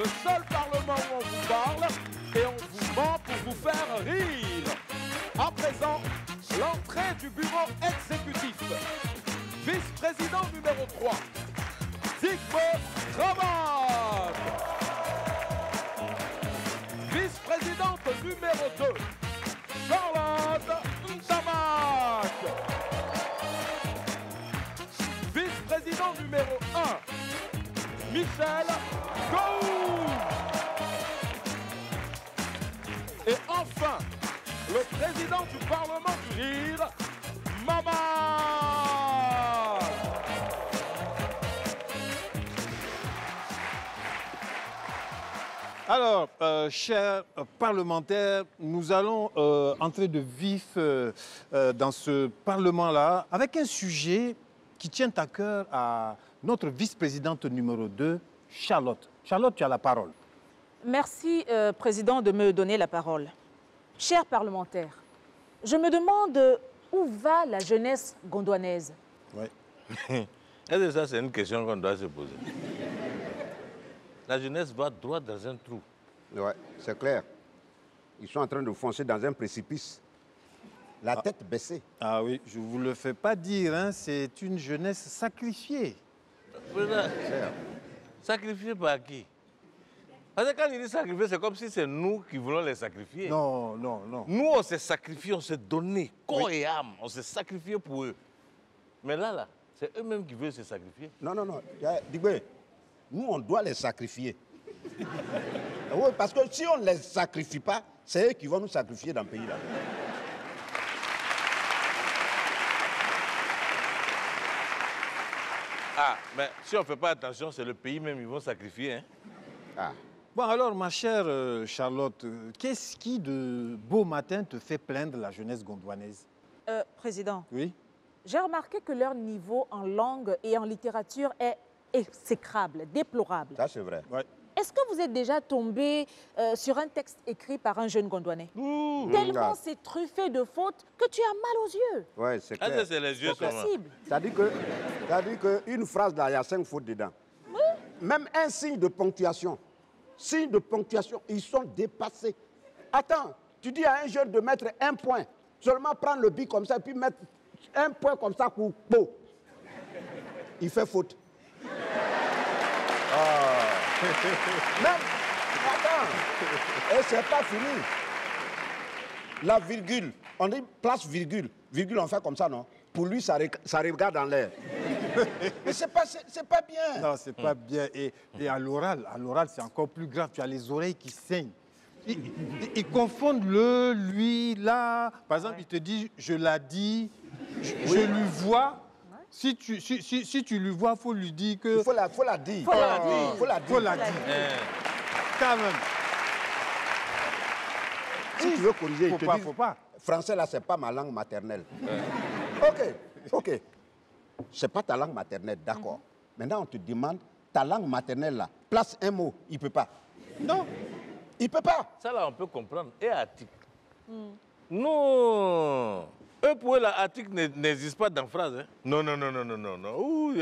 le seul parlement où on vous parle et on vous ment pour vous faire rire. À présent, l'entrée du bureau exécutif. Vice-président numéro 3, Zygmunt Traman. Vice-présidente numéro 2, Charlotte Ntamack. Vice-président numéro 1, Michel Gou. Et enfin, le président du Parlement du Rire, Mama. Alors, chers parlementaires, nous allons entrer de vif dans ce Parlement-là avec un sujet qui tient à cœur à notre vice-présidente numéro 2, Charlotte. Charlotte, tu as la parole. Merci, Président, de me donner la parole. Chers parlementaires, je me demande où va la jeunesse gondouanaise. Oui. Est-ce que ça, c'est une question qu'on doit se poser? La jeunesse va droit dans un trou. Ouais, c'est clair. Ils sont en train de foncer dans un précipice. La tête baissée. Ah oui, je ne vous le fais pas dire, hein, c'est une jeunesse sacrifiée. Sacrifié par qui? Parce que quand il dit sacrifier, c'est comme si c'est nous qui voulons les sacrifier. Non, non, non. Nous, on s'est sacrifié, on s'est donné corps et âme. On s'est sacrifié pour eux. Mais là, c'est eux-mêmes qui veulent se sacrifier. Non, non, non. Digbe, nous, on doit les sacrifier. Oui, parce que si on ne les sacrifie pas, c'est eux qui vont nous sacrifier dans le pays là. Ah, mais si on ne fait pas attention, c'est le pays même, ils vont sacrifier. Hein? Ah. Bon, alors, ma chère Charlotte, qu'est-ce qui, de beau matin, te fait plaindre la jeunesse gondouanaise? Président, Oui? j'ai remarqué que leur niveau en langue et en littérature est exécrable, déplorable. Ça, c'est vrai. Ouais. Est-ce que vous êtes déjà tombé sur un texte écrit par un jeune gondouanais? Tellement c'est truffé de fautes que tu as mal aux yeux. Oui, c'est Ah, clair. ça, c'est les yeux C'est seulement. possible. C'est-à-dire qu'une phrase là, il y a 5 fautes dedans. Oui. Même un signe de ponctuation. Signe de ponctuation, ils sont dépassés. Attends, tu dis à un jeune de mettre un point. Seulement prendre le bic comme ça et puis mettre un point comme ça pour peau. Il fait faute. Même, attends, et c'est pas fini. La virgule, on dit place virgule. Virgule, on fait comme ça, non? Pour lui, ça regarde en l'air. Mais c'est pas bien. Non, c'est pas bien. Et à l'oral, c'est encore plus grave. Tu as les oreilles qui saignent. Ils confondent le, lui, là. Par exemple, il te dit, je l'ai dit, je lui vois. Si tu lui vois, il faut lui dire que... Il faut la dire. Faut la dire. Faut la dire. Faut la dire. Quand même. Si tu veux corriger, il te dit, Faut pas. Français, là, c'est pas ma langue maternelle. Ok. C'est pas ta langue maternelle, d'accord. Maintenant, on te demande, ta langue maternelle, là, place un mot, il peut pas. Non. Il peut pas. Ça, là, on peut comprendre. Et article. Non. Eux, pour eux, l'article n'existe pas dans la phrase. Hein? Non. Ouh,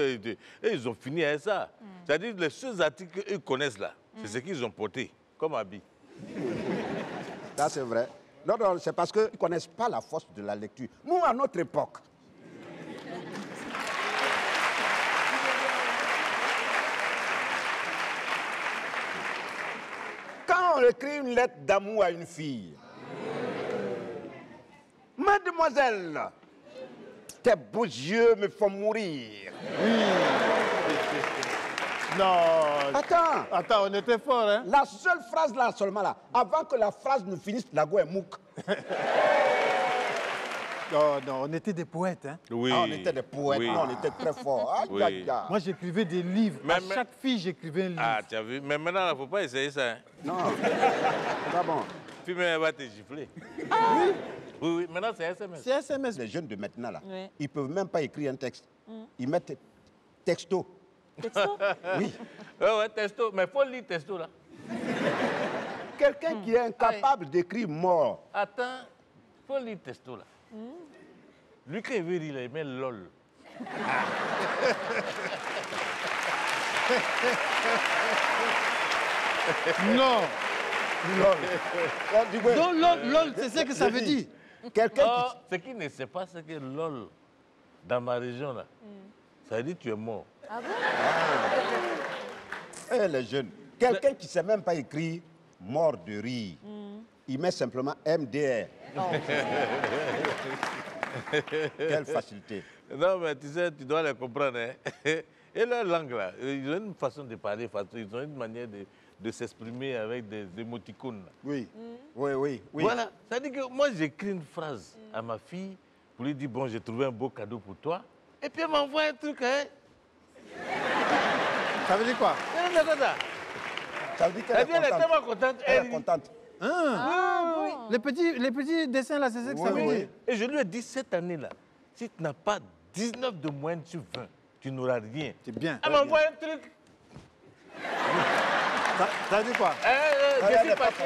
ils ont fini avec ça. C'est-à-dire les seuls articles qu'ils connaissent là, c'est ce qu'ils ont porté comme habit. Ça, c'est vrai. Non, c'est parce qu'ils ne connaissent pas la force de la lecture. Nous, à notre époque, quand on écrit une lettre d'amour à une fille, mademoiselle, tes beaux yeux me font mourir. Non. Attends, on était fort, hein? la seule phrase là, seulement là, avant que la phrase ne finisse, la go est mouque. Non, on était des poètes, hein? Oui. Ah, on était des poètes, Oui. non, on était très forts. Aïe, Oui. aïe, aïe. Moi, j'écrivais des livres. Mais- À chaque fille, j'écrivais un livre. Ah, tu as vu? Mais maintenant, il ne faut pas essayer ça. Hein? Non, c'est pas bon. Puis même, elle va te gifler. Oui, maintenant, c'est SMS. C'est SMS. Les jeunes de maintenant, là, Oui. ils ne peuvent même pas écrire un texte. Ils mettent texto. Texto? Oui. Ouais, testo. Mais il faut lire testo, là. Quelqu'un qui est incapable d'écrire mort. Attends, il faut lire testo, là. Lui, quand il veut lire, il met LOL. Non. LOL. Donc, LOL, c'est ce que ça veut dire. Quelqu'un Oh, ce qui ne sait pas, c'est que LOL, dans ma région, là, ça veut dire que tu es mort. Ah bon? les jeunes. Quelqu'un qui ne sait même pas écrire mort de rire. Il met simplement MDR. Quelle facilité. Non, mais tu sais, tu dois les comprendre. Hein? Et leur langue, là, ils ont une façon de parler, ils ont une manière de s'exprimer avec des émoticônes. Là. Oui. Oui. Voilà, ça veut dire que moi, j'écris une phrase à ma fille pour lui dire, bon, j'ai trouvé un beau cadeau pour toi. Et puis elle m'envoie un truc, hein. Ça veut dire quoi? Ça veut dire qu'elle Elle est tellement contente. Elle est contente. Ah, bon. Les petits dessins là, c'est ça que ça veut dire. Et je lui ai dit, cette année-là, si tu n'as pas 19 de moyenne sur 20, tu n'auras rien. C'est bien. Elle m'envoie un truc. Ça veut dire quoi? Je suis fâché.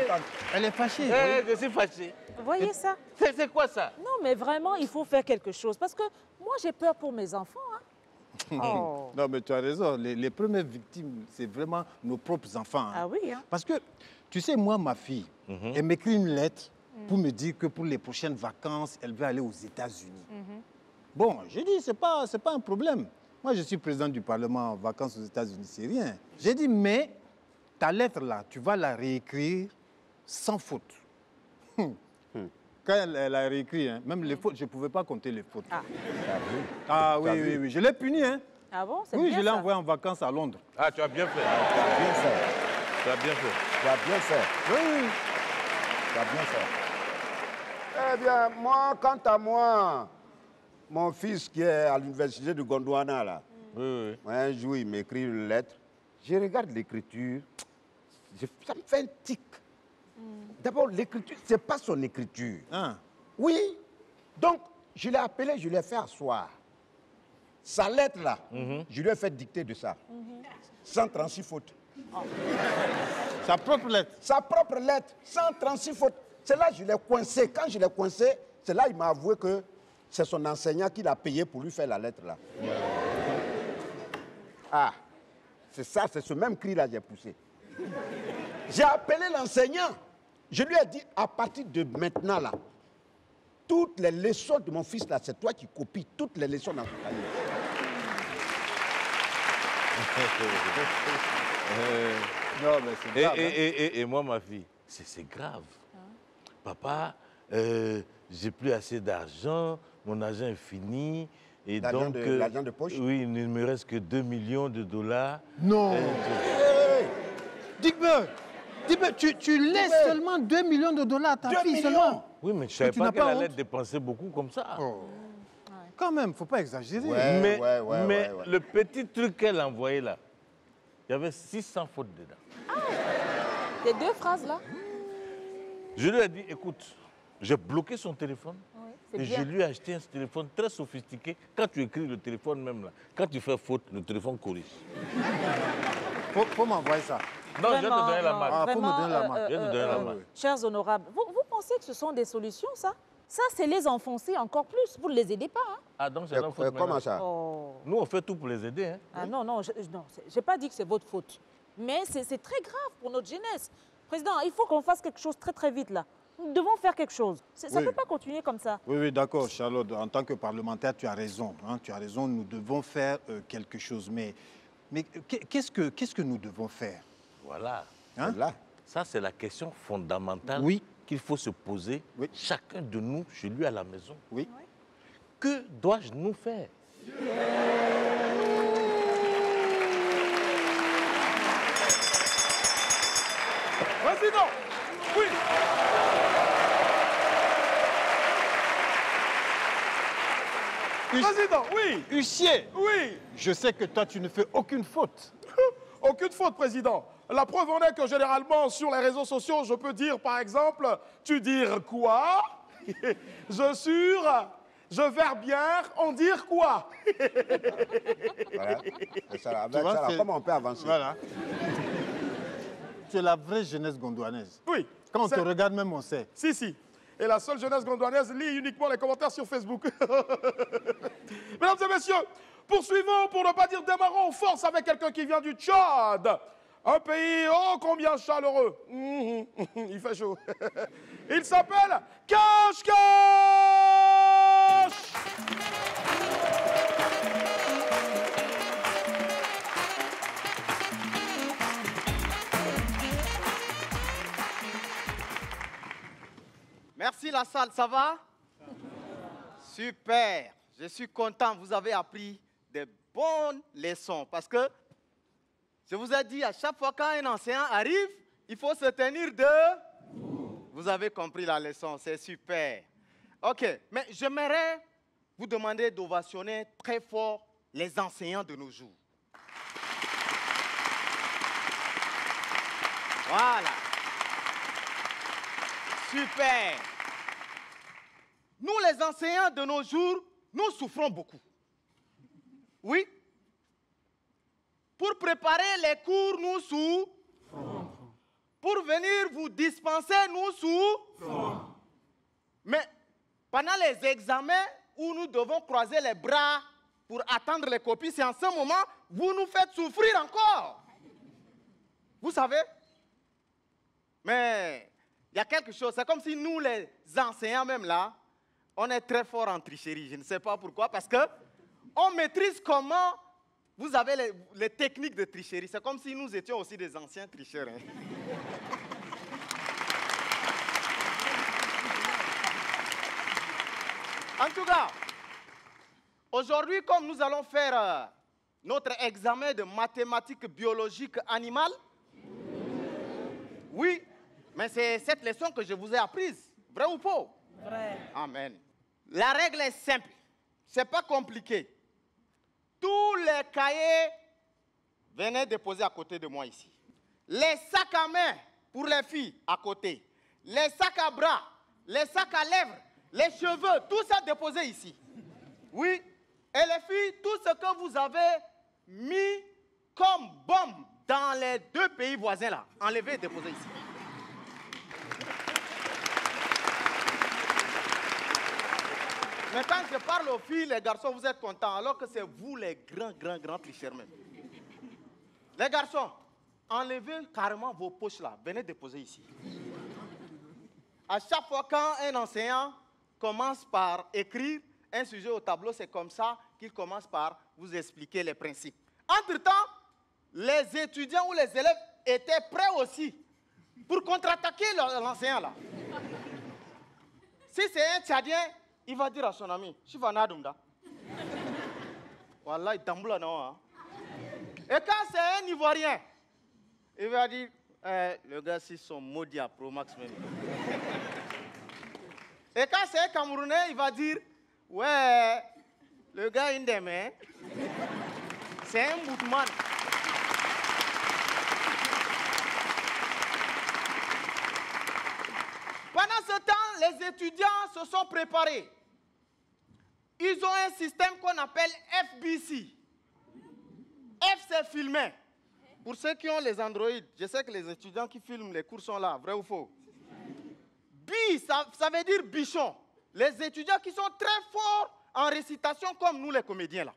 Elle est fâchée. Je suis fâché. Vous voyez ça? C'est quoi ça? Non, mais vraiment, il faut faire quelque chose. Parce que moi, j'ai peur pour mes enfants. Hein. Oh. Non, mais tu as raison. Les premières victimes, c'est vraiment nos propres enfants. Hein. Ah oui, hein? Parce que, tu sais, moi, ma fille, elle m'écrit une lettre pour me dire que pour les prochaines vacances, elle veut aller aux États-Unis. Bon, j'ai dit, c'est pas un problème. Moi, je suis président du Parlement en vacances aux États-Unis, c'est rien. J'ai dit, mais ta lettre là, tu vas la réécrire sans faute. Quand elle a réécrit, hein, même les fautes, je ne pouvais pas compter les fautes. Ah oui, je l'ai puni. Hein. Ah bon? C'est Oui, bien je l'ai ça. envoyé en vacances à Londres. Ah, tu as bien fait. Bien fait. Tu as bien fait. Tu as bien fait. Oui. Tu as bien fait. Eh bien, moi, quant à moi, mon fils qui est à l'université de Gondwana, là, Oui. un jour, il m'écrit une lettre. Je regarde l'écriture. Ça me fait un tic. D'abord, l'écriture, ce n'est pas son écriture. Ah. Oui. Donc, je l'ai appelé, je l'ai fait asseoir. Sa lettre, là, je lui ai fait dicter de ça. 136 fautes. Sa propre lettre. Sa propre lettre, 136 fautes. C'est là que je l'ai coincé. Quand je l'ai coincé, c'est là qu'il m'a avoué que c'est son enseignant qui l'a payé pour lui faire la lettre, là. Ah, c'est ça, c'est ce même cri-là que j'ai poussé. J'ai appelé l'enseignant. Je lui ai dit, à partir de maintenant, là, toutes les leçons de mon fils, là, c'est toi qui copies toutes les leçons dans son cahier. Non, mais c'est grave. Et moi, ma fille, c'est grave. Papa, j'ai plus assez d'argent, mon argent est fini. Et L'argent donc, l'argent de poche? Oui, il ne me reste que 2 millions de dollars. Non. Hey, Digbe, tu laisses seulement 2 millions de dollars à ta 2 fille millions. seulement. Oui, mais je ne savais tu pas n'as qu'elle pas allait honte? dépenser beaucoup comme ça. Quand même, il ne faut pas exagérer. Ouais. Mais le petit truc qu'elle a envoyé là, il y avait 600 fautes dedans. Les deux phrases là? Je lui ai dit, écoute, j'ai bloqué son téléphone. C'est Et bien. je lui ai acheté un téléphone très sophistiqué. Quand tu écris le téléphone même là, quand tu fais faute, le téléphone corrige. Faut m'envoyer ça. Non, je vais te donner la non, marque. Ah, faut me vraiment, donner la marque. Je vais te donner la marque. Chers honorables, vous pensez que ce sont des solutions, ça? Ça, c'est les enfoncer encore plus. Vous ne les aidez pas. Hein? Ah, donc c'est leur faute comment maintenant. ça? Oh. Nous, on fait tout pour les aider. Hein. Ah non, non, je n'ai pas dit que c'est votre faute. Mais c'est très grave pour notre jeunesse. Président, il faut qu'on fasse quelque chose très, très vite, là. Nous devons faire quelque chose. Ça ne Oui. peut pas continuer comme ça. Oui, d'accord, Charlotte. En tant que parlementaire, tu as raison. Hein, tu as raison, nous devons faire quelque chose. Mais qu'est-ce que nous devons faire? Voilà. Hein? Là. Ça, c'est la question fondamentale Oui. qu'il faut se poser, Oui. chacun de nous, chez lui à la maison. Oui. Que dois-je nous faire? Président, oui. Président, oui. Huissier, Oui. je sais que toi, tu ne fais aucune faute. Aucune faute, président. La preuve en est que généralement, sur les réseaux sociaux, je peux dire, par exemple, tu dire quoi? Je sur, je vers bien, on dire quoi? Voilà. C'est ça, là. Tu Avec vois, ça, là, c'est- comment on peut avancer? Voilà. Tu es la vraie jeunesse gondouanaise. Oui. Quand on te C'est- regarde même, on sait. Si, si. Et la seule jeunesse gondouanaise lit uniquement les commentaires sur Facebook. Mesdames et messieurs, poursuivons, pour ne pas dire démarrons en force avec quelqu'un qui vient du Tchad. Un pays oh combien chaleureux. Il fait chaud. Il s'appelle Cache-Cache. Merci la salle, ça va? Super, je suis content, vous avez appris des bonnes leçons parce que je vous ai dit à chaque fois quand un enseignant arrive, il faut se tenir de... Vous avez compris la leçon, c'est super. Ok, mais j'aimerais vous demander d'ovationner très fort les enseignants de nos jours. Voilà. Super. Nous, les enseignants de nos jours, nous souffrons beaucoup. Oui. Pour préparer les cours, nous souffrons. Pour venir vous dispenser, nous souffrons. Mais pendant les examens où nous devons croiser les bras pour attendre les copies, c'est en ce moment vous nous faites souffrir encore. Vous savez? Mais il y a quelque chose, c'est comme si nous, les enseignants même là, on est très fort en tricherie. Je ne sais pas pourquoi, parce qu'on maîtrise comment vous avez les techniques de tricherie. C'est comme si nous étions aussi des anciens tricheurs. Hein. En tout cas, aujourd'hui, comme nous allons faire notre examen de mathématiques biologiques animales, oui, mais c'est cette leçon que je vous ai apprise. Vrai ou faux? Vrai. Amen. La règle est simple. C'est pas compliqué. Tous les cahiers, venez déposer à côté de moi ici. Les sacs à main pour les filles à côté. Les sacs à bras, les sacs à lèvres, les cheveux, tout ça déposé ici. Oui. Et les filles, tout ce que vous avez mis comme bombe dans les deux pays voisins là, enlevez et déposez ici. Mais quand je parle aux filles, les garçons, vous êtes contents, alors que c'est vous les grands tricheurs même. Les garçons, enlevez carrément vos poches là, venez déposer ici. À chaque fois quand un enseignant commence par écrire un sujet au tableau, c'est comme ça qu'il commence par vous expliquer les principes. Entre-temps, les étudiants ou les élèves étaient prêts aussi pour contre-attaquer l'enseignant là. Si c'est un Tchadien, il va dire à son ami, « Shivana Dumda ». Wallah, il tamboula non. Hein? Et quand c'est un Ivoirien, il va dire, le gars, c'est son maudit à Pro Max même. Et quand c'est un Camerounais, il va dire, ouais, le gars, il aime, c'est un boutman. Pendant ce temps, les étudiants se sont préparés. Ils ont un système qu'on appelle FBC. F, c'est filmer. Pour ceux qui ont les Android, je sais que les étudiants qui filment les cours sont là, vrai ou faux? B, ça veut dire bichon. Les étudiants qui sont très forts en récitation comme nous les comédiens là.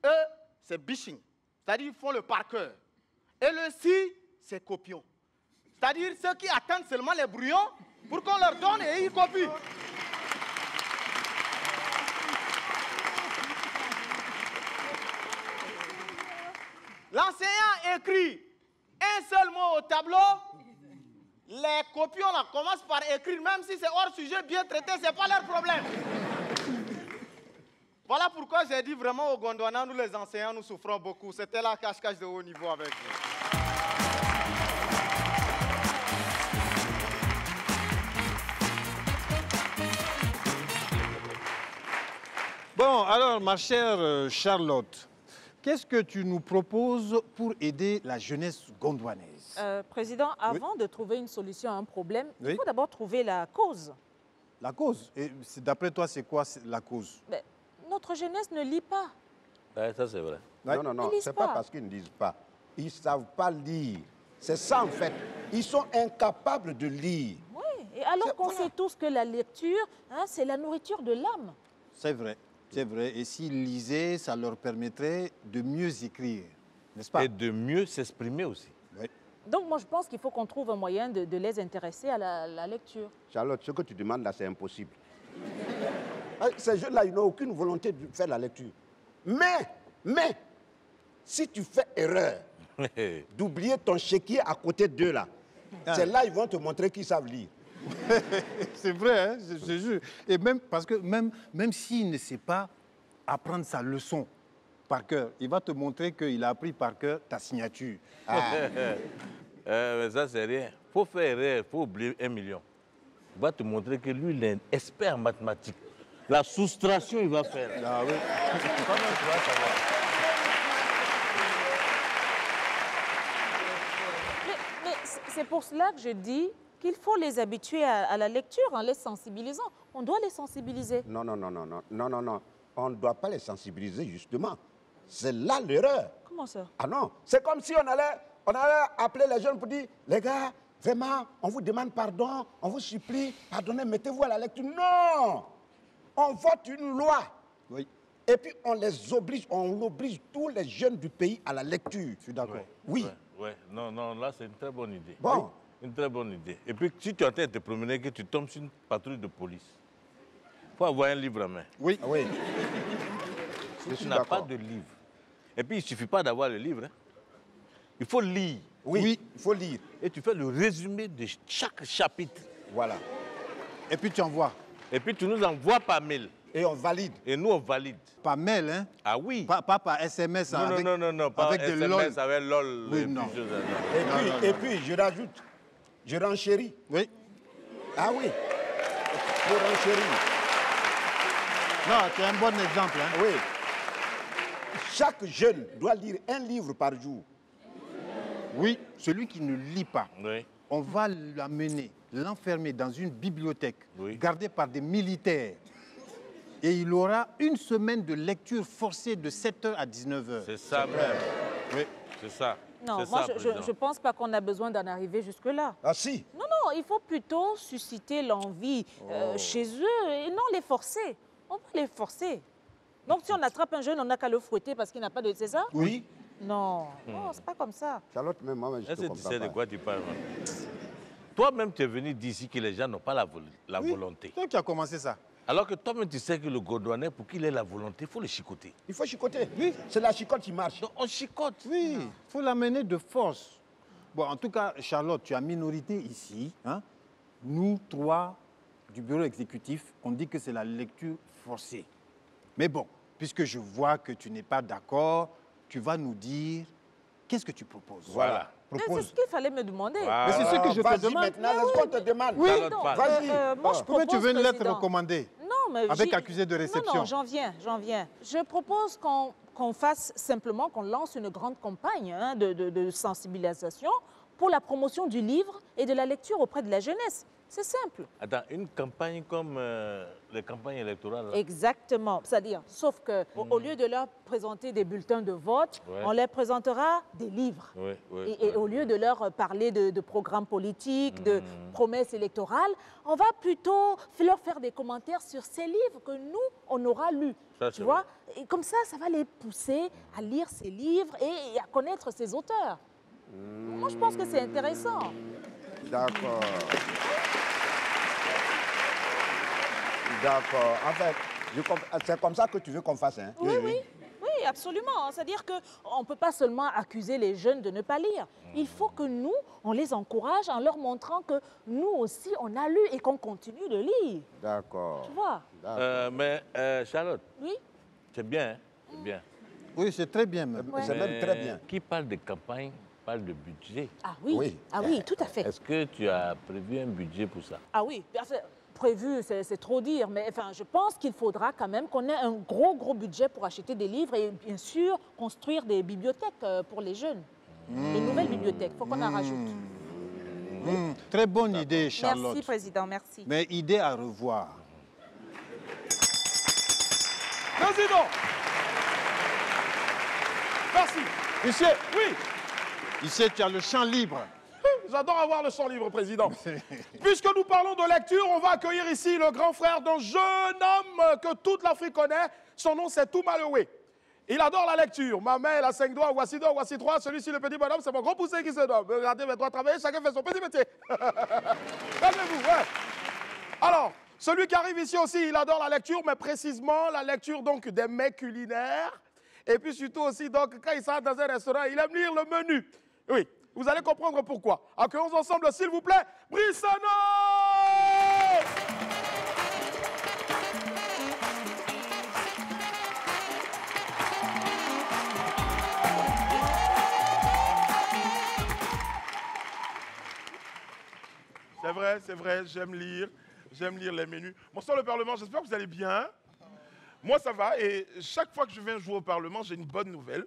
Eux, c'est bishing. C'est-à-dire qu'ils font le par cœur. Et le C, c'est copion. C'est-à-dire ceux qui attendent seulement les brouillons pour qu'on leur donne et ils copient. L'enseignant écrit un seul mot au tableau. Les copions là commencent par écrire, même si c'est hors sujet, bien traité, ce n'est pas leur problème. Voilà pourquoi j'ai dit vraiment au Gondwana, nous les enseignants, nous souffrons beaucoup. C'était la cache-cache de haut niveau avec vous. Bon, alors, ma chère Charlotte, qu'est-ce que tu nous proposes pour aider la jeunesse gondwanaise? Président, avant de trouver une solution à un problème, Oui. il faut d'abord trouver la cause. La cause? Et d'après toi, c'est quoi la cause? Mais notre jeunesse ne lit pas. Ouais, ça, c'est vrai. Ouais. Non, Ils lisent c'est pas pas. parce qu'ils ne disent pas. Ils ne savent pas lire. C'est ça en fait. Ils sont incapables de lire. Oui, et alors qu'on sait tous que la lecture, hein, c'est la nourriture de l'âme. C'est vrai, c'est vrai. Et s'ils lisaient, ça leur permettrait de mieux écrire, n'est-ce pas? Et de mieux s'exprimer aussi. Donc moi je pense qu'il faut qu'on trouve un moyen de les intéresser à la lecture. Charlotte, ce que tu demandes là, c'est impossible. Ces jeunes-là, ils n'ont aucune volonté de faire la lecture. Mais, si tu fais erreur d'oublier ton chéquier à côté d'eux là, c'est là ils vont te montrer qu'ils savent lire. C'est vrai, hein, je jure. Et même parce que même s'il ne sait pas apprendre sa leçon par cœur, il va te montrer qu'il a appris par cœur ta signature. Mais ça, c'est rien. Il faut faire erreur, il faut oublier 1 million. Il va te montrer que lui, il est un expert en mathématiques. La soustraction, il va faire. Ah oui. Comment tu vas savoir? Mais c'est pour cela que je dis qu'il faut les habituer à la lecture en les sensibilisant. On doit les sensibiliser. Non. On ne doit pas les sensibiliser, justement. C'est là l'erreur. Comment ça? Ah non, c'est comme si on allait appeler les jeunes pour dire, les gars, vraiment, on vous demande pardon, on vous supplie, pardonnez, mettez-vous à la lecture. Non! On vote une loi. Oui, Et puis on oblige tous les jeunes du pays à la lecture. je suis d'accord. Oui. Ouais. Non, là, c'est une très bonne idée. Bon. Oui, une très bonne idée. Et puis, si tu es en train de te promener, que tu tombes sur une patrouille de police, il faut avoir un livre en main. Oui. Ah oui. Si Je tu suis n'as pas d'accord. de livre, et puis il ne suffit pas d'avoir le livre, hein. Il faut lire. Oui, il faut lire. Et tu fais le résumé de chaque chapitre. Voilà. Et puis tu envoies. Et puis tu nous envoies par mail. Et on valide. Et nous, on valide. Par mail, hein? Ah oui. Pas par SMS. Non, avec, non, pas avec SMS, des LOL. avec LOL. Oui, et non. puis choses, Et puis, je rajoute, je renchéris. Oui. Ah oui. Pour renchérir. Non, c'est un bon exemple. Hein? Oui. Chaque jeune doit lire un livre par jour. Oui, celui qui ne lit pas, Oui. on va l'amener, l'enfermer dans une bibliothèque Oui. gardée par des militaires. Et il aura une semaine de lecture forcée de 7h à 19h. C'est ça même. Oui. C'est ça. Non, C'est moi ça, je président. ne pense pas qu'on a besoin d'en arriver jusque-là. Ah si. Non, il faut plutôt susciter l'envie chez eux et non les forcer. On va les forcer. Donc si on attrape un jeune, on n'a qu'à le fouetter parce qu'il n'a pas de... C'est ça? Oui. Non, c'est pas comme ça. Charlotte, même moi, je Est-ce te que tu sais de comprends pas. quoi tu parles? Toi-même, tu es venu d'ici que les gens n'ont pas la Oui, volonté. toi qui as commencé ça. Alors que toi-même, tu sais que le Gondouanais, pour qu'il ait la volonté, il faut le chicoter. Il faut chicoter. Oui. C'est la chicote qui marche. Donc on chicote. Oui, il faut l'amener de force. Bon, en tout cas, Charlotte, tu as minorité ici. Hein? Nous, trois, du bureau exécutif, on dit que c'est la lecture forcée. Mais bon, puisque je vois que tu n'es pas d'accord, tu vas nous dire qu'est-ce que tu proposes. Voilà. Mais c'est Propose. ce qu'il fallait me demander. Mais c'est ce que je te Vas-y demande. maintenant, laisse qu'on te demande. Oui. Non, Vas-y. moi je Combien propose, tu veux une lettre président. recommandée? Non, mais Avec j'y- accusé de réception. Non, j'en viens. Je propose qu'on fasse simplement, qu'on lance une grande campagne de sensibilisation pour la promotion du livre et de la lecture auprès de la jeunesse. C'est simple. Attends, une campagne comme les campagnes électorales. Là. Exactement. C'est-à-dire, sauf qu'au lieu de leur présenter des bulletins de vote, Ouais. on leur présentera des livres. Oui. Et au lieu de leur parler de programmes politiques, de promesses électorales, on va plutôt leur faire des commentaires sur ces livres que nous, on aura lus. Ça, Tu c'est vois? Et comme ça va les pousser à lire ces livres et à connaître ces auteurs. Moi, je pense que c'est intéressant. D'accord. D'accord. En fait, c'est comme ça que tu veux qu'on fasse, hein? Oui, absolument. C'est-à-dire qu'on ne peut pas seulement accuser les jeunes de ne pas lire. Il faut que nous, on les encourage en leur montrant que nous aussi, on a lu et qu'on continue de lire. D'accord. Tu vois? Mais Charlotte, Oui? c'est bien, hein? C'est bien. Oui, c'est très bien même. Ouais. C'est même très bien. Qui parle de campagne parle de budget. Ah oui, Oui. ah oui, tout à fait. Est-ce que tu as prévu un budget pour ça? Ah oui, prévu, c'est trop dire, mais enfin, je pense qu'il faudra quand même qu'on ait un gros budget pour acheter des livres et bien sûr construire des bibliothèques pour les jeunes. Des nouvelles bibliothèques, il faut qu'on en rajoute. Très bonne idée, Charlotte. Merci, Président, merci. Mais idée à revoir. Président. Merci. Ici, Oui, ici, tu as le champ libre. j'adore avoir le champ libre, Président. Puisque nous parlons de lecture, on va accueillir ici le grand frère d'un jeune homme que toute l'Afrique connaît. Son nom, c'est Toumalewe. Il adore la lecture. Ma main, elle a 5 doigts, voici 2, voici 3. Celui-ci, le petit bonhomme, c'est mon gros poussé qui se donne. Regardez mes 3 travailler, chacun fait son petit métier. Calmez-vous, ouais. Alors, celui qui arrive ici aussi, il adore la lecture, mais précisément la lecture donc des mets culinaires. Et puis surtout aussi, donc, quand il sort dans un restaurant, il aime lire le menu. Oui, vous allez comprendre pourquoi. Accueillons ensemble, s'il vous plaît, Brissano! C'est vrai, j'aime lire les menus. Bonsoir le Parlement, j'espère que vous allez bien. Moi ça va et chaque fois que je viens jouer au Parlement, j'ai une bonne nouvelle.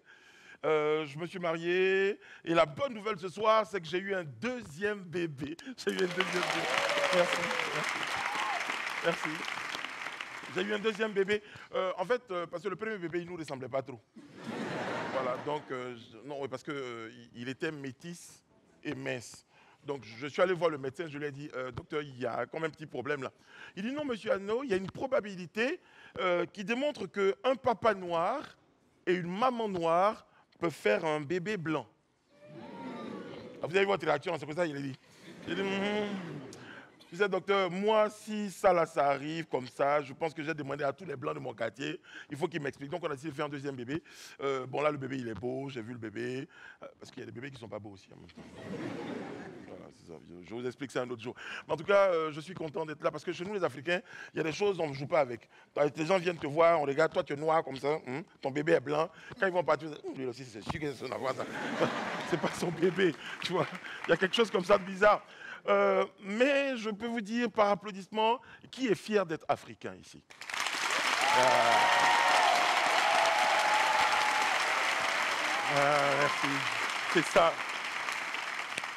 Je me suis marié et la bonne nouvelle ce soir, c'est que j'ai eu un deuxième bébé. J'ai eu un deuxième bébé. Merci. J'ai eu un deuxième bébé. En fait, parce que le premier bébé, il ne nous ressemblait pas trop. Voilà, donc, non, parce qu'il était métis et mince. Donc, je suis allé voir le médecin, je lui ai dit, docteur, il y a quand même un petit problème là. Il dit, non, monsieur Anneau, il y a une probabilité qui démontre qu'un papa noir et une maman noire peuvent faire un bébé blanc. Vous avez vu votre réaction, c'est pour ça qu'il a dit. J'ai dit, tu sais, docteur, moi, si ça arrive comme ça, je pense que j'ai demandé à tous les blancs de mon quartier, il faut qu'ils m'expliquent. Donc, on a décidé de faire un deuxième bébé. Bon, là, le bébé, il est beau, j'ai vu le bébé, parce qu'il y a des bébés qui ne sont pas beaux aussi en même temps. Voilà, c'est ça. Je vous explique ça un autre jour. Mais en tout cas, je suis content d'être là, parce que chez nous, les Africains, il y a des choses dont on ne joue pas avec. Les gens viennent te voir, on regarde, toi, tu es noir comme ça, ton bébé est blanc. Quand ils vont partir, lui aussi, c'est sûr que c'est ça. C'est pas son bébé, tu vois. Il y a quelque chose comme ça de bizarre. Mais je peux vous dire par applaudissement, qui est fier d'être africain ici? Merci. C'est ça.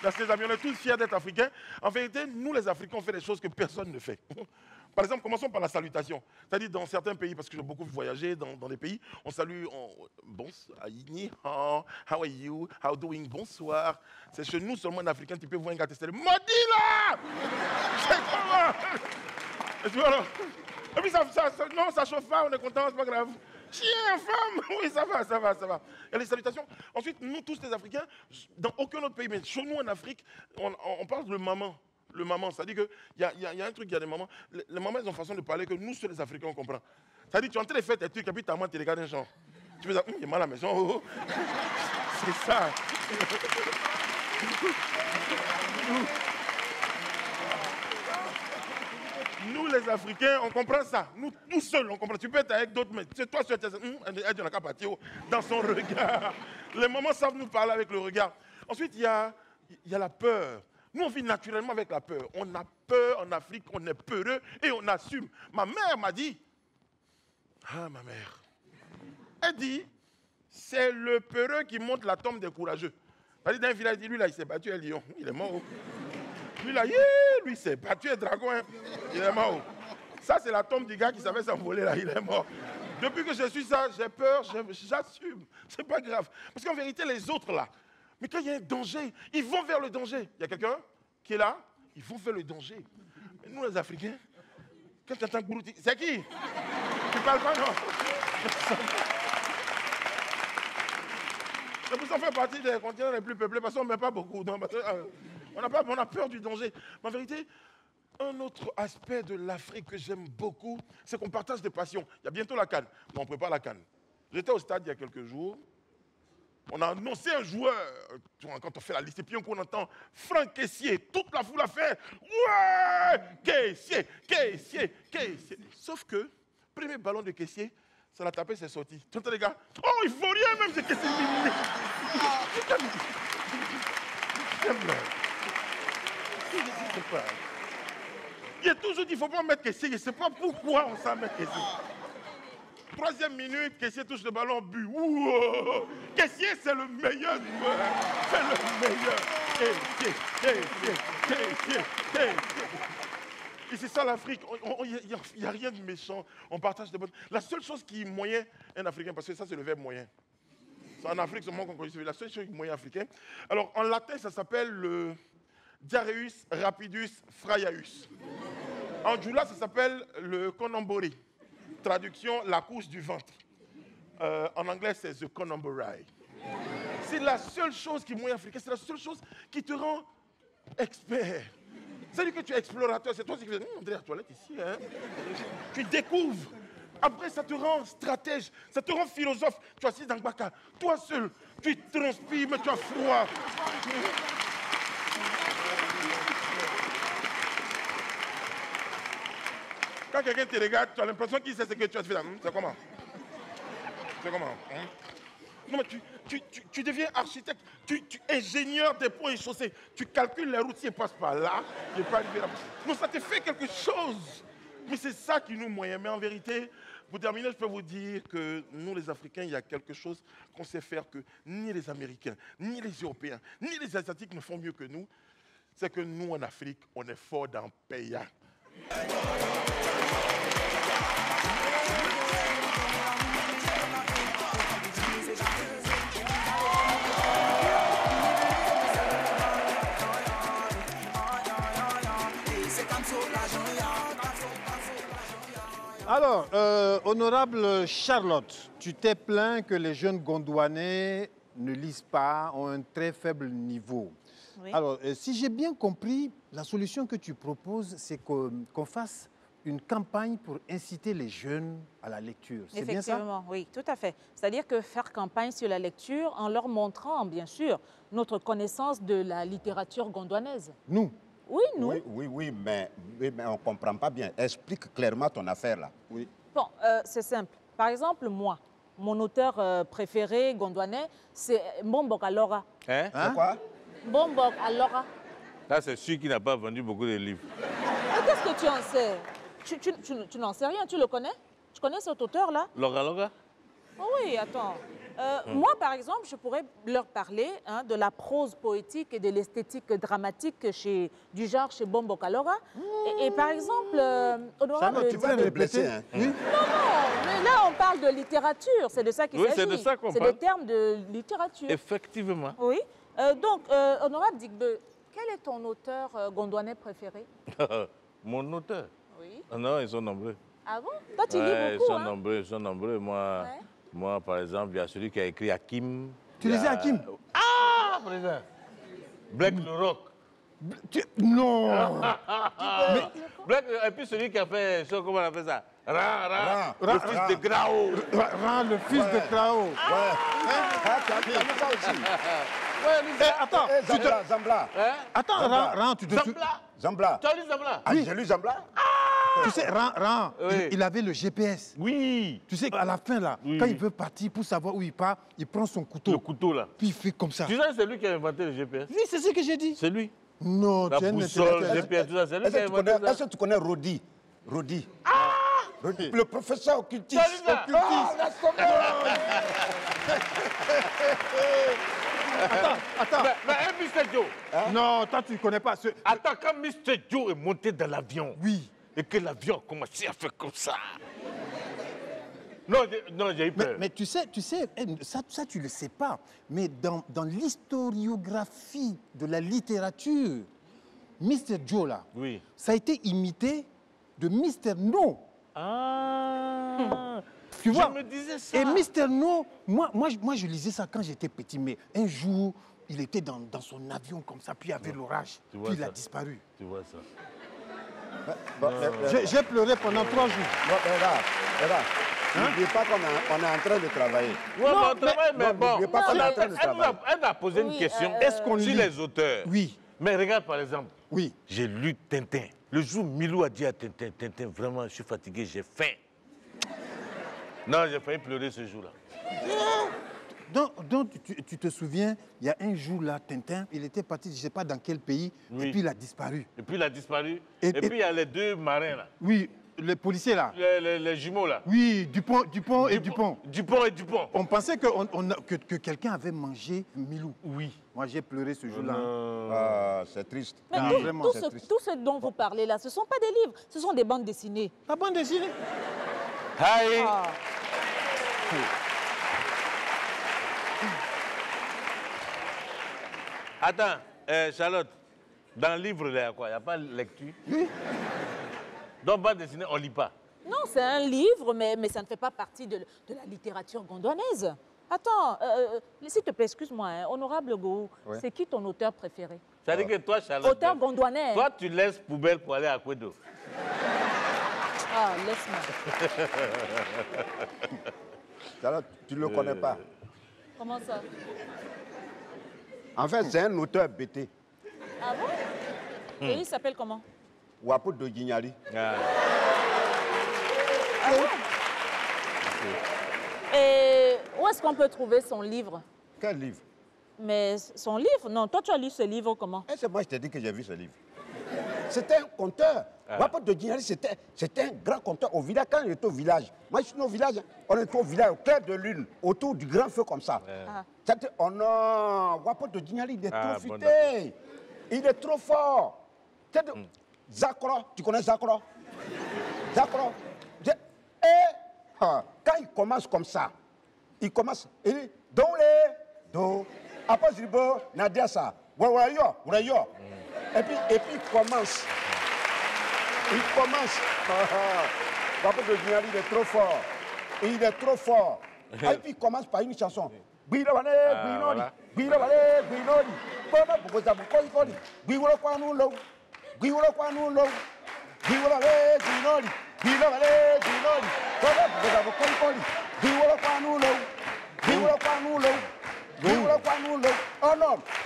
Merci les amis, on est tous fiers d'être africains. En vérité, nous les Africains, on fait des choses que personne ne fait. Par exemple, commençons par la salutation. C'est-à-dire dans certains pays, parce que j'ai beaucoup voyagé dans des pays, on salue bonsoir, how are you, how doing, bonsoir. C'est chez nous seulement un Africain, tu peux voir un gars tester le maudit là. C'est comment? Et tu vois alors? Et puis ça chauffe pas, on est content, c'est pas grave. Chien, femme, oui, ça va. Il y a les salutations. Ensuite, nous tous les Africains, dans aucun autre pays, mais chez nous en Afrique, on parle de maman. Le maman, c'est-à-dire qu'il y a un truc, il y a des mamans. Les mamans, elles ont une façon de parler que nous, seuls les Africains, on comprend. C'est-à-dire que tu es en train de faire tes trucs et puis ta maman te regarde un genre. Tu peux dire, il est mal à la maison. Oh. C'est ça. Nous, les Africains, on comprend ça. Nous, tout seuls, on comprend. Tu peux être avec d'autres, mais c'est toi seul, elle n'a qu'à partir dans son regard. Les mamans savent nous parler avec le regard. Ensuite, il y a la peur. Nous, on vit naturellement avec la peur. On a peur en Afrique, on est peureux et on assume. Ma mère m'a dit, ma mère, elle dit, c'est le peureux qui monte la tombe des courageux. Elle dit, dans un village, lui, là, il s'est battu un lion, il est mort. Lui, là, lui, il s'est battu un dragon, il est mort. Ça, c'est la tombe du gars qui savait s'envoler, là, il est mort. Depuis que je suis ça, j'ai peur, j'assume. C'est pas grave. Parce qu'en vérité, les autres, là, mais quand il y a un danger, ils vont vers le danger. Il y a quelqu'un qui est là, ils vont vers le danger. Mais nous, les Africains, quand tu entends Gourouti, c'est qui? Tu parles pas, non? C'est pour ça qu'on fait partie des continents les plus peuplés, parce qu'on ne met pas beaucoup. Non, on a peur du danger. Mais en vérité, un autre aspect de l'Afrique que j'aime beaucoup, c'est qu'on partage des passions. Il y a bientôt la CAN, mais on prépare la CAN. J'étais au stade il y a quelques jours. On a annoncé un joueur, quand on fait la liste, et puis on entend Franck Kessié, toute la foule a fait « Ouais, Kessié. » Sauf que, premier ballon de Kessié, ça l'a tapé, c'est sorti. Tu entends les gars? Oh, il faut rien même, c'est Kessié. Il a toujours dit, il ne faut pas mettre Kessié, je ne sais pas pourquoi on s'en met Kessié. 3e minute, Kessié touche le ballon, but. Ouh, Kessié, c'est le meilleur joueur. C'est le meilleur. Kessié. Et c'est ça l'Afrique. Il n'y a rien de méchant. On partage des bonnes. La seule chose qui est moyen, un Africain, parce que ça, c'est le verbe moyen. En Afrique, c'est moi qu'on connaît. La seule chose qui est moyen africain. Alors, en latin, ça s'appelle le Diarrheus rapidus fraiaeus. En djoula, ça s'appelle le conambori. Traduction, la couche du ventre. En anglais, c'est The Connemara. C'est la seule chose qui est moyen africain, c'est la seule chose qui te rend expert. C'est-à-dire que tu es explorateur, c'est toi qui fais, on dirait la toilette ici. Hein? Tu découvres. Après, ça te rend stratège, ça te rend philosophe. Tu es assis dans le baka, toi seul, tu transpires, mais tu as froid. Quand quelqu'un te regarde, tu as l'impression qu'il sait ce que tu as fait là. C'est comment? C'est comment? Hein? Non, mais tu deviens architecte, tu ingénieur des ponts et chaussées. Tu calcules les routes, si elles passent par là, je pas arriver là. Non, ça te fait quelque chose. Mais c'est ça qui nous moyen. Mais en vérité, pour terminer, je peux vous dire que nous, les Africains, il y a quelque chose qu'on sait faire que ni les Américains, ni les Européens, ni les Asiatiques ne font mieux que nous. C'est que nous, en Afrique, on est fort dans le pays. Alors, honorable Charlotte, tu t'es plaint que les jeunes Gondwanais ne lisent pas, ont un très faible niveau. Oui. Alors, si j'ai bien compris, la solution que tu proposes, c'est qu'on fasse une campagne pour inciter les jeunes à la lecture. C'est bien ça? Effectivement, oui, tout à fait. C'est-à-dire que faire campagne sur la lecture en leur montrant, bien sûr, notre connaissance de la littérature gondwanaise. Nous? Oui, nous. Oui, mais on ne comprend pas bien. Explique clairement ton affaire là. Oui. Bon, c'est simple. Par exemple, moi, mon auteur préféré gondwanais, c'est Mbombok Alora. Hein? C'est quoi? Mbombok Alora. Là, c'est celui qui n'a pas vendu beaucoup de livres. Mais qu'est-ce que tu en sais? Tu n'en sais rien, tu le connais? Tu connais cet auteur-là? Loga Loga? Oh oui, attends. Moi, par exemple, je pourrais leur parler de la prose poétique et de l'esthétique dramatique du genre chez Mbombok Alora. Et par exemple, honorable... Charlotte, tu vas me blesser. Hein? Non, mais là, on parle de littérature. C'est de ça qu'il s'agit. Oui, c'est de ça qu'on C'est parle. des termes de littérature. Effectivement. Oui. Donc, honorable Digbe, quel est ton auteur gondwanais préféré? Mon auteur? Oui. Ah non, ils sont nombreux. Ah bon? Toi, tu lis Ouais, beaucoup, ils sont nombreux. Ouais. Moi, par exemple, il y a celui qui a écrit Hakim. Tu lisais Hakim? Ah, président. Black le Rock. Non. Black, et puis celui qui a fait, comment on appelle ça? Ra, Ra, le fils de Grao. Ran, le fils de Krao. Tu as vu ça aussi? Attends, Zambla. Hein? attends, Ran, tu te souviens? Zambla. Zambla. Tu as lu Zambla? Ah, j'ai lu Zambla. Tu sais, Ran, Oui. il avait le GPS. Oui. Tu sais, à la fin, là, Oui, quand oui. il veut partir pour savoir où il part, il prend son Le couteau, couteau, là. puis il fait comme ça. Tu sais, c'est lui qui a inventé le GPS. Oui, c'est ce que j'ai dit. C'est lui. Non, La tu es un boussole, intellectuel. GPS, tout ça, c'est lui qui a inventé ça. Est-ce que tu connais Rodi? Rodi. Le professeur occultiste. Salut, ça. Attends. Mais Mr. Joe. Non, toi, tu ne connais pas ce... Attends, quand Mr. Joe est monté dans l'avion, Oui. et que l'avion a commencé à faire comme ça. Non, j'ai eu peur. Mais tu sais, ça tu ne le sais pas, mais dans l'historiographie de la littérature, Mr. Joe, là, Oui. ça a été imité de Mr. No. Ah. Tu vois? Je me disais ça. Et Mr. No, moi, je lisais ça quand j'étais petit, mais un jour, il était dans son avion comme ça, puis il y avait l'orage, Tu vois puis il a ça. disparu. Tu vois ça. J'ai pleuré pendant 3 jours. N'oubliez pas qu'on est en train de travailler. Ouais, mais on travaille, mais bon. n'oubliez pas qu'on est en train de travailler. Elle m'a posé une Oui, question. Est-ce qu'on sur lit? les auteurs? Oui, Mais regarde, par exemple, oui. j'ai lu Tintin. Le jour où Milou a dit à Tintin, Tintin, vraiment, je suis fatigué, j'ai faim. Non, j'ai failli pleurer ce jour-là. Donc tu te souviens, il y a un jour là, Tintin, il était parti, je ne sais pas dans quel pays, Oui. et puis il a disparu. Et puis il a disparu. Et- Et puis il y a les deux marins là. Oui, les policiers là. Les jumeaux là. Oui, Dupont et Dupont. Dupont et Dupont. On pensait que quelqu'un avait mangé Milou. Oui. Moi, j'ai pleuré ce jour-là. Ah, c'est triste. Mais Non, tout, vraiment, tout c'est ce, triste. tout ce dont vous parlez là, ce ne sont pas des livres, ce sont des bandes dessinées. La bande dessinée. Hi. Ah. Attends, Charlotte, dans le livre, il y a quoi? Il n'y a pas de lecture? Oui. Donc, bande dessinée, on ne lit pas. Non, c'est un livre, mais ça ne fait pas partie de la littérature gondwanaise. Attends, s'il te plaît, excuse-moi, hein, honorable Gou, Ouais. c'est qui ton auteur préféré? Ça veut dire que toi, Charlotte, Auteur gondwanais. toi, tu laisses poubelle pour aller à Kwedo. Ah, laisse-moi. Alors, tu ne le connais pas. Comment ça? En fait, c'est un auteur bêté. Ah bon? Et il s'appelle comment? Wapo de Guignari. Ah. Ah bon? Et où est-ce qu'on peut trouver son livre? Quel livre? Mais son livre? Non, toi, tu as lu ce livre comment? Et c'est moi qui t'ai dit que j'ai vu ce livre. C'était un conteur. Wapo de Guignari, c'était un grand conteur au village. Quand il était au village, moi je suis au village, on était au village, au clair de lune, autour du grand feu comme ça. Ah. Oh non, Wapo de Guignari, il est Ah, trop bon, futé. Il est trop fort. Zakro, tu connais Zakro? Zakro. Quand il commence comme ça, il commence, il dit, do. Après, il dit, Nadia ça. Et puis il commence. Il commence. Wapo de Guignari, il est trop fort. Il est trop fort. Et puis il commence par une chanson.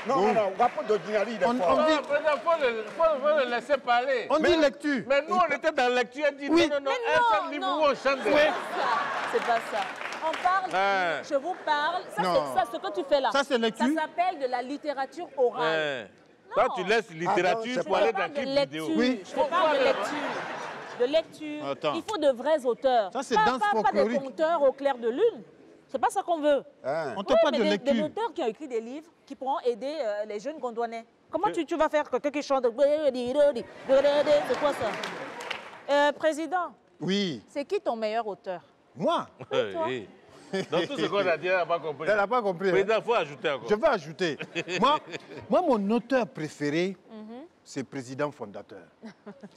Oh non, Wapo de Guignari, il est fort. Faut le laisser parler. On dit lecture. Mais nous, on était dans la lecture. Elle dit Oui. non, Mais un seul livre où on chante. C'est pas ça. On parle, Ah. je vous parle. Ça, Non. c'est ça, ce que tu fais là. Ça, c'est lecture. Ça s'appelle de la littérature orale. Toi, tu laisses littérature c'est Je pour te aller parle dans de quelle vidéo. lecture. Oui. Je te parle de lecture. De lecture. Attends. Il faut de vrais auteurs. Ça, c'est pas, danse pas des folklorique. conteurs au clair de lune. C'est pas ça qu'on veut. On te Oui, parle mais de des lecture. auteurs qui ont écrit des livres qui pourront aider les jeunes gondwanais. Comment tu vas faire quelqu'un qui chante? C'est quoi ça? Président, Oui. c'est qui ton meilleur auteur? Moi, Oui. Donc tout ce qu'on a dit, elle n'a pas compris. elle n'a pas compris. hein. Président, il faut ajouter encore. Je vais ajouter. moi, mon auteur préféré, c'est président fondateur.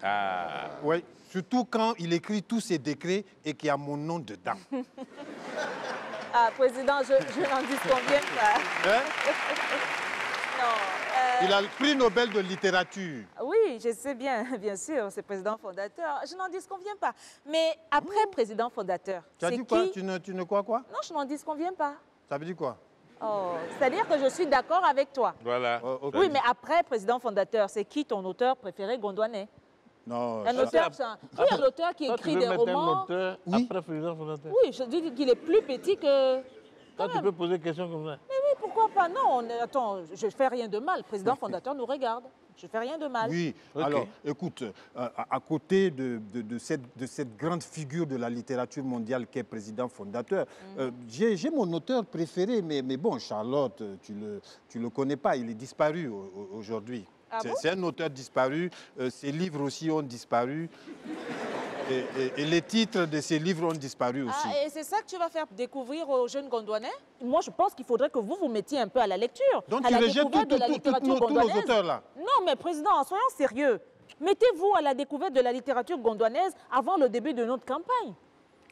Ah. Oui, surtout quand il écrit tous ses décrets et qu'il y a mon nom dedans. Ah, président, je n'en disconviens pas. Hein? Non. Il a le prix Nobel de littérature. Oui, je sais bien, bien sûr, c'est président fondateur. Je n'en disconviens pas. Mais après président fondateur, Tu as c'est dit quoi? qui? Tu ne crois quoi? Non, je n'en disconviens pas. Ça veut dire quoi? Oh, c'est-à-dire que je suis d'accord avec toi. Voilà. Oh, ok. Oui, mais après président fondateur, c'est qui ton auteur préféré gondwanais? Non, Un auteur, oui, un auteur qui Toi, écrit tu veux des mettre un romans. auteur Oui. après président fondateur. Oui, je dis qu'il est plus petit que... Toi, tu peux poser une question comme ça. Mais oui, pourquoi pas? Non, attends, je ne fais rien de mal. Président fondateur nous regarde. Je ne fais rien de mal. Oui, Ok. alors écoute, à côté de cette grande figure de la littérature mondiale qu'est président fondateur, j'ai mon auteur préféré, mais bon, Charlotte, tu le connais pas, il est disparu aujourd'hui. Ah bon? C'est un auteur disparu, ses livres aussi ont disparu, et les titres de ses livres ont disparu aussi. Ah, et c'est ça que tu vas faire découvrir aux jeunes gondwanais? Moi, je pense qu'il faudrait que vous vous mettiez un peu à la lecture. Donc à tu la rejettes découverte de la littérature tous nos gondwanaise. auteurs là. Non, mais président, soyons sérieux. Mettez-vous à la découverte de la littérature gondwanaise avant le début de notre campagne.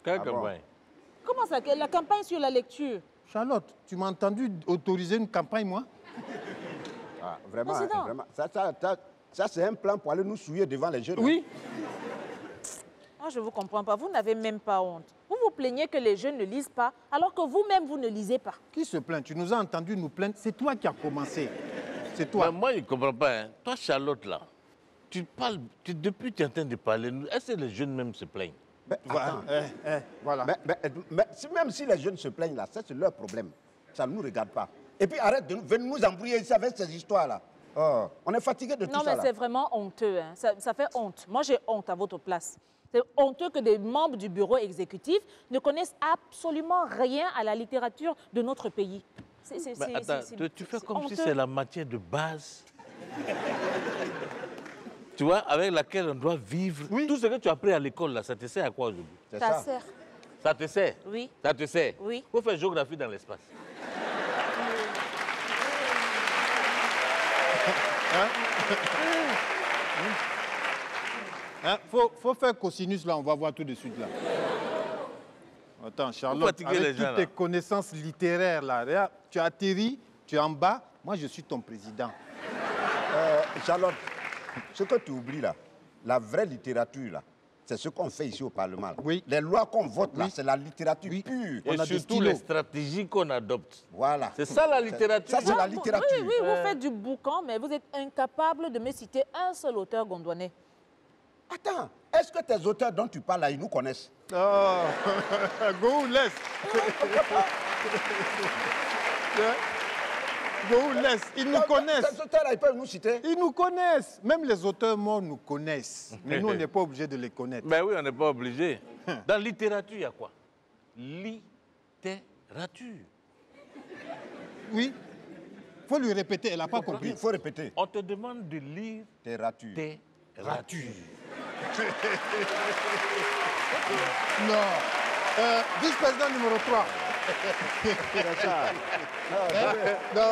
Quelle bon? campagne? Comment ça? La campagne sur la lecture? Charlotte, tu m'as entendu autoriser une campagne, moi? Ah, vraiment, hein, Président. vraiment. Ça c'est un plan pour aller nous souiller devant les jeunes. Oui. Moi, je ne vous comprends pas. Vous n'avez même pas honte. Vous vous plaignez que les jeunes ne lisent pas, alors que vous-même, vous ne lisez pas. Qui se plaint? Tu nous as entendu nous plaindre. C'est toi qui as commencé. C'est toi. Mais moi, je ne comprends pas. Hein. Toi, Charlotte, là, tu parles, depuis que tu es en train de parler, est-ce que les jeunes même se plaignent? Mais, attends. Voilà. Mais même si les jeunes se plaignent là, ça c'est leur problème. Ça ne nous regarde pas. Et puis arrête de venir nous embrouiller ici avec ces histoires-là. Oh, on est fatigué de Non, tout mais ça c'est là. vraiment honteux. Hein. Ça fait honte. Moi, j'ai honte à votre place. C'est honteux que des membres du bureau exécutif ne connaissent absolument rien à la littérature de notre pays. Mais attends, tu fais comme si honteux. c'est la matière de base. Tu vois, avec laquelle on doit vivre. Oui. Tout ce que tu as appris à l'école, là, ça te sert à quoi aujourd'hui? C'est Ça ça. sert. Ça te sert? Oui. Ça te sert? Oui. Il faut faire géographie dans l'espace. Hein, faut faire cosinus là, on va voir tout de suite là. Attends, Charlotte, fatiguez les avec gens, toutes tes là. connaissances littéraires là, regarde, tu atterris, tu es en bas, moi je suis ton président. Charlotte, ce que tu oublies là, la vraie littérature là, c'est ce qu'on fait ici au Parlement. Là. Oui. Les lois qu'on vote là, Oui. c'est la littérature Oui. pure. Et On a des surtout stylos. les stratégies qu'on adopte. Voilà. C'est ça la littérature. Ça, c'est la Oui, littérature. oui, vous faites du boucan, mais vous êtes incapable de me citer un seul auteur gondouanais. Attends, est-ce que tes auteurs dont tu parles là, ils nous connaissent? Oh, go laisse. Go laisse, ils nous connaissent. Tes auteurs là, ils peuvent nous citer? Ils nous connaissent. Même les auteurs morts nous connaissent. Mais nous, on n'est pas obligé de les connaître. Ben oui, on n'est pas obligé. Dans la littérature, il y a quoi? Littérature. Oui. Il faut lui répéter, elle n'a pas compris. Il faut répéter. On te demande de lire Littérature. littérature. Non. Vice-président numéro 3. Non.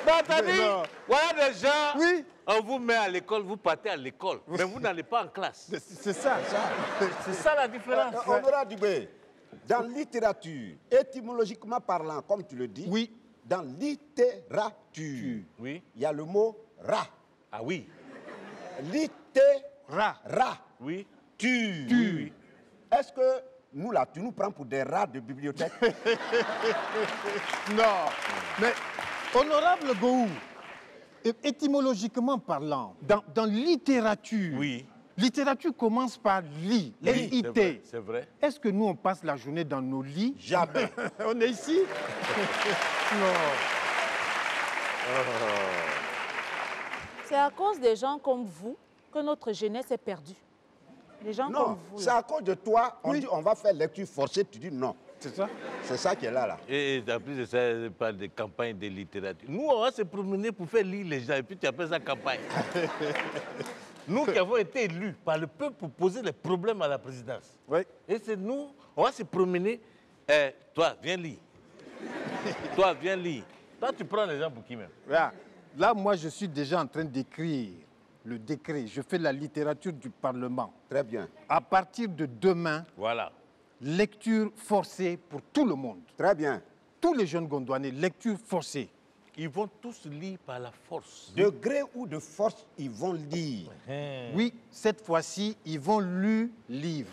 Non, t'as dit, Non. voilà des gens, Oui. on vous met à l'école, vous partez à l'école, mais vous n'allez pas en classe. C'est ça. C'est ça la différence. Honorable Dubé, dans littérature, étymologiquement parlant, comme tu le dis, Oui. dans littérature, Oui. il y a le mot ra. Ah oui. Ra. Ra. Oui. Tu. Est-ce que nous, là, tu nous prends pour des rats de bibliothèque? Non. Mais, honorable Gou, étymologiquement parlant, dans littérature, Oui. littérature commence par lit, Oui, L-I-T. c'est vrai. Est-ce que nous, on passe la journée dans nos lits? Jamais. On est ici? Non. C'est à cause des gens comme vous que notre jeunesse est perdue. Les gens Non, comme vous. c'est là. à cause de toi. On dit on va faire lecture forcée. Tu dis non. C'est ça? C'est ça qui est là. Et en plus de ça, c'est pas des campagnes de littérature. Nous, on va se promener pour faire lire les gens et puis tu appelles ça campagne. Nous qui avons été élus par le peuple pour poser les problèmes à la présidence. Oui. Et c'est nous, on va se promener. Toi, viens lire. Toi, viens lire. Toi, tu prends les gens pour qui même? Regarde, là, moi, je suis déjà en train d'écrire le décret. Je fais la littérature du Parlement. Très bien. À partir de demain, Voilà. lecture forcée pour tout le monde. Très bien. Tous les jeunes gondouanais, lecture forcée. Ils vont tous lire par la force. De gré ou de force, ils vont lire. Oui, cette fois-ci, ils vont lire livre.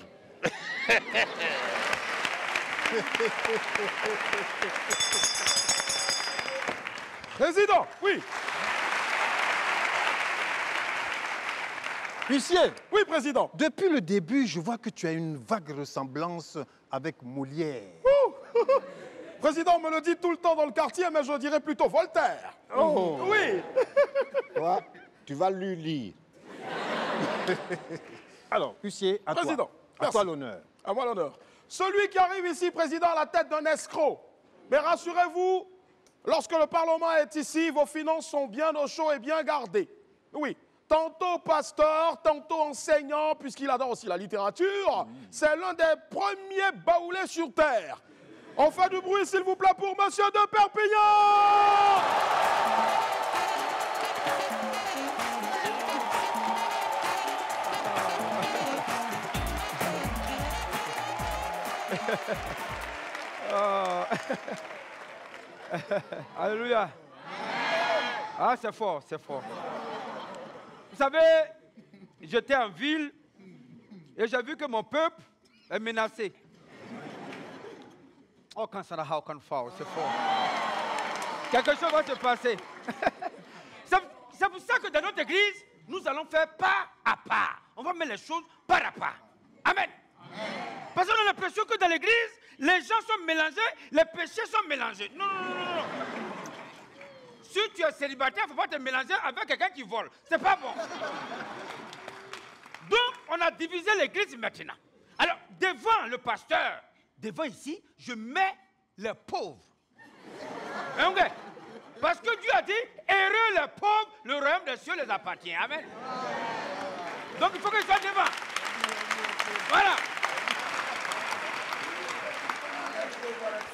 Président, oui. Huissier, Oui, président. depuis le début, je vois que tu as une vague ressemblance avec Molière. Président, on me le dit tout le temps dans le quartier, mais je dirais plutôt Voltaire. Oh. Oui. Toi, tu vas lui lire. Alors, huissier, à Président, toi. À merci. toi l'honneur. À moi l'honneur. Celui qui arrive ici, président, à la tête d'un escroc. Mais rassurez-vous, lorsque le Parlement est ici, vos finances sont bien au chaud et bien gardées. Oui. Tantôt pasteur, tantôt enseignant, puisqu'il adore aussi la littérature. C'est l'un des premiers baoulés sur terre. On fait du bruit, s'il vous plaît, pour Monsieur de Perpignan. Alléluia. Ah, c'est fort, c'est fort. Vous savez, j'étais en ville et j'ai vu que mon peuple est menacé. Oh, quand ça n'a aucun fort, c'est fort. Quelque chose va se passer. C'est pour ça que dans notre église, nous allons faire pas à pas. On va mettre les choses pas à pas. Amen. Parce qu'on a l'impression que dans l'église, les gens sont mélangés, les péchés sont mélangés. Non, non, non, non, non. Si tu es célibataire, il ne faut pas te mélanger avec quelqu'un qui vole. C'est pas bon. Donc, on a divisé l'église maintenant. Alors, devant le pasteur, devant ici, je mets les pauvres. Ok? Parce que Dieu a dit, heureux les pauvres, le royaume des cieux les appartient. Amen. Donc, il faut que je sois devant. Voilà.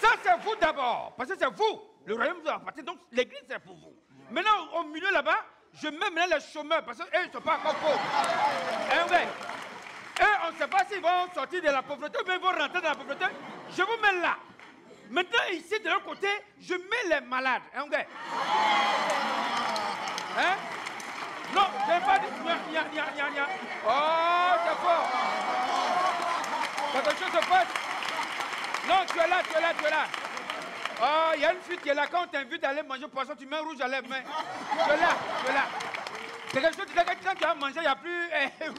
Ça, c'est vous d'abord. Parce que c'est vous. Le royaume vous appartient. Donc, l'église, c'est pour vous. Maintenant, au milieu là-bas, je mets maintenant les chômeurs. Parce qu'eux, ils ne sont pas encore pauvres. Ok? sais pas s'ils vont sortir de la pauvreté ou bien ils vont rentrer dans la pauvreté. Je vous mets là. Maintenant, ici, de l'autre côté, je mets les malades. Hein, okay? Hein? Non, je n'ai pas dit... Oh, c'est fort. Quelque chose se passe. Non, tu es là. Oh, il y a une fille qui est là. Quand on t'invite à aller manger poisson, tu mets un rouge à lèvres. Mais tu es là. C'est quelque chose, quand tu as mangé, il n'y a plus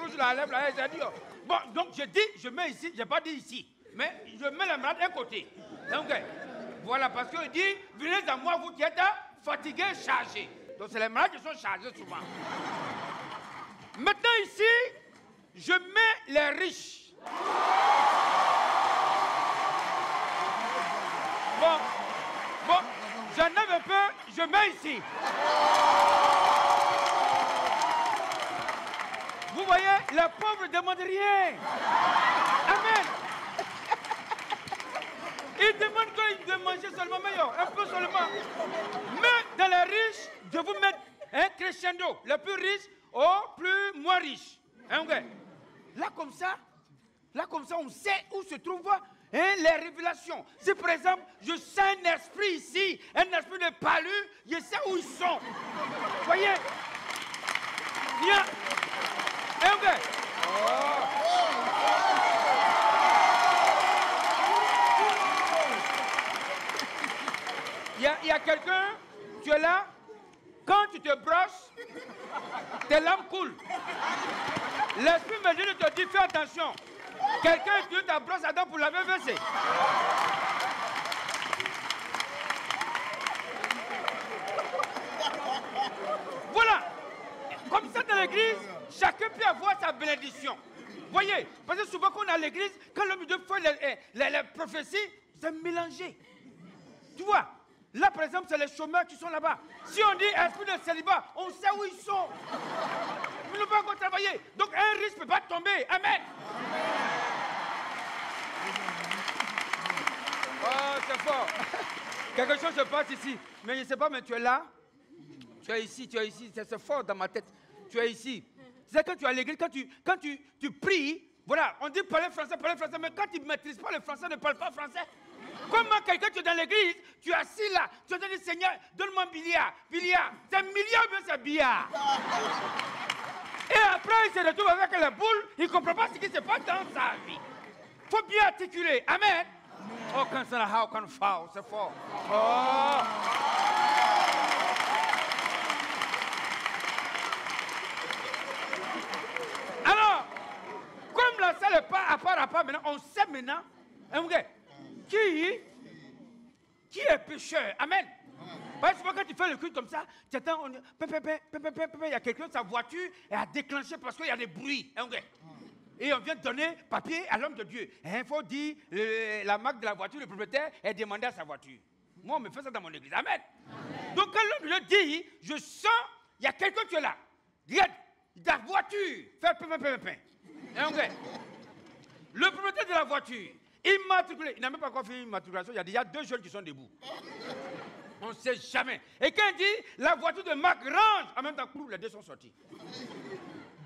rouge à lèvres. Là, dit, oh. Bon, donc je dis, je mets ici, je n'ai pas dit ici. Mais je mets la malade d'un côté. Donc, voilà, parce qu'il dit, venez à moi, vous qui êtes fatigués, chargés. Donc, c'est les malades qui sont chargés souvent. Maintenant, ici, je mets les riches. Bon, j'enlève un peu, je mets ici. Vous voyez, les pauvres ne demandent rien. Amen. Ils demandent de manger seulement meilleur, un peu seulement. Mais dans les riches, je vous mets un crescendo. Les plus riches au plus moins riches. Hein, okay? Là, comme ça, on sait où se trouvent les révélations. Si, par exemple, je sens un esprit ici, un esprit de palu, je sais où ils sont. Vous voyez? Viens. Hein, okay? Il y a quelqu'un, tu es là, quand tu te brosses, tes larmes coulent. L'esprit me dit de te dire, fais attention. Quelqu'un utilise ta brosse à dents pour laver WC. Voilà. Comme ça dans l'église, chacun peut avoir sa bénédiction. Voyez, parce que souvent quand on est à l'église, quand l'homme de fait les prophéties, c'est mélangé. Tu vois? Là, par exemple, c'est les chômeurs qui sont là-bas. Si on dit esprit de célibat, on sait où ils sont. Ils n'ont pas encore travaillé. Donc, un riche ne peut pas tomber. Amen. Oh, c'est fort. Quelque chose se passe ici. Mais je ne sais pas, mais tu es là. Tu es ici. C'est fort dans ma tête. Tu es ici. C'est quand tu es à l'église, quand tu pries, voilà, on dit parler français, mais quand tu ne maîtrises pas le français, ne parle pas français. Comment quelqu'un, tu es dans l'église, tu es assis là, tu as dit, Seigneur, donne-moi un billard. C'est un milliard ou bien c'est un billard? Et après, il se retrouve avec la boule, il ne comprend pas ce qui se passe dans sa vie. Il faut bien articuler. Amen. Oh, quand c'est là, how can fall, c'est fort. Oh. Alors, comme la salle est pas à part maintenant, on sait maintenant, qui est pécheur. Amen. Parce que quand tu fais le culte comme ça, tu attends, il y a quelqu'un, sa voiture est à déclencher parce qu'il y a des bruits. Et on vient donner papier à l'homme de Dieu. Il faut dire la marque de la voiture, le propriétaire est demandé à sa voiture. Moi, on me fait ça dans mon église. Amen. Donc quand l'homme de Dieu dit, je sens, il y a quelqu'un qui est là. Regarde, ta voiture, fais le propriétaire de la voiture, immatriculé. Il n'a même pas encore fait une immatriculation. Il y a déjà 2 jeunes qui sont debout. On ne sait jamais. Et quand il dit, la voiture de Marc range, en même temps, les 2 sont sortis.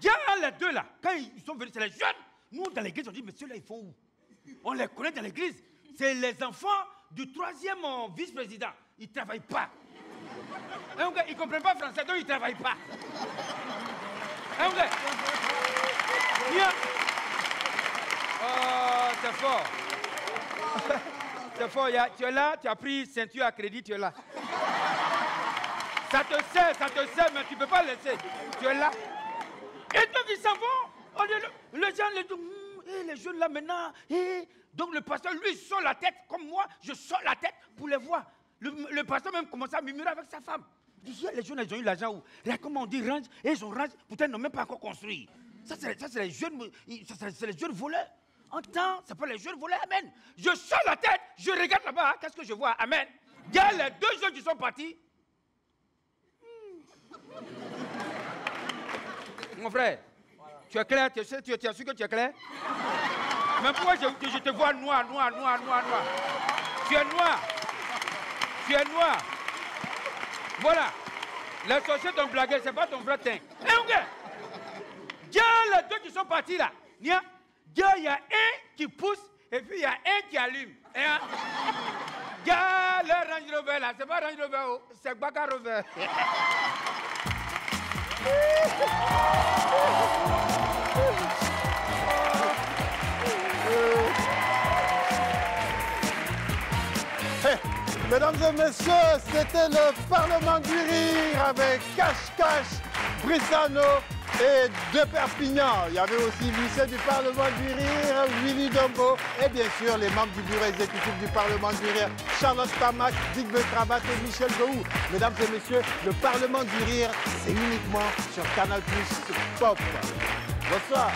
Déjà, les 2 là, quand ils sont venus, c'est les jeunes. Nous, dans l'église, on dit, mais ceux-là, ils font où? On les connaît dans l'église. C'est les enfants du 3e vice-président. Ils ne travaillent pas. Ils ne comprennent pas français, donc ils ne travaillent pas. Oh, c'est fort. C'est fort. Tu es là, tu as pris ceinture à crédit, tu es là. Ça te sert, mais tu ne peux pas laisser. Tu es là. Et donc ils s'en vont. Les gens, les jeunes là maintenant. Donc le pasteur, lui, sort la tête, comme moi, je sors la tête pour les voir. Le pasteur même commence à murmurer avec sa femme. Il dit, les jeunes, ils ont eu l'argent où? Là, comment on dit range, et ils ont range, peut-être ils n'ont même pas encore construit. Ça, c'est les jeunes, c'est les jeunes voleurs. En temps, c'est pas les jeunes voleurs, amen. Je sors la tête, je regarde là-bas, hein, qu'est-ce que je vois, amen. Il y a les 2 jeunes qui sont partis. Mon frère, tu es clair, tu as su que tu es clair? Mais pourquoi je te vois noir? Tu es noir. Tu es noir. Voilà. Les sorciers t'ont blagué, c'est pas ton vrai teint. Il y a les 2 qui sont partis là. Il y il y a un qui pousse et puis il y a un qui allume. Gars, le Range Rover là, c'est pas Range Rover, c'est Baka Rover. Mesdames et messieurs, c'était le Parlement du Rire avec Cache-Cache, Brissano et De Perpignan. Il y avait aussi l'huissier du Parlement du Rire, Willy Dombo, et bien sûr les membres du bureau exécutif du Parlement du Rire, Charlotte Tamac, Dick Betrabat et Michel Gahou. Mesdames et messieurs, le Parlement du Rire, c'est uniquement sur Canal+ Pop. Bonsoir.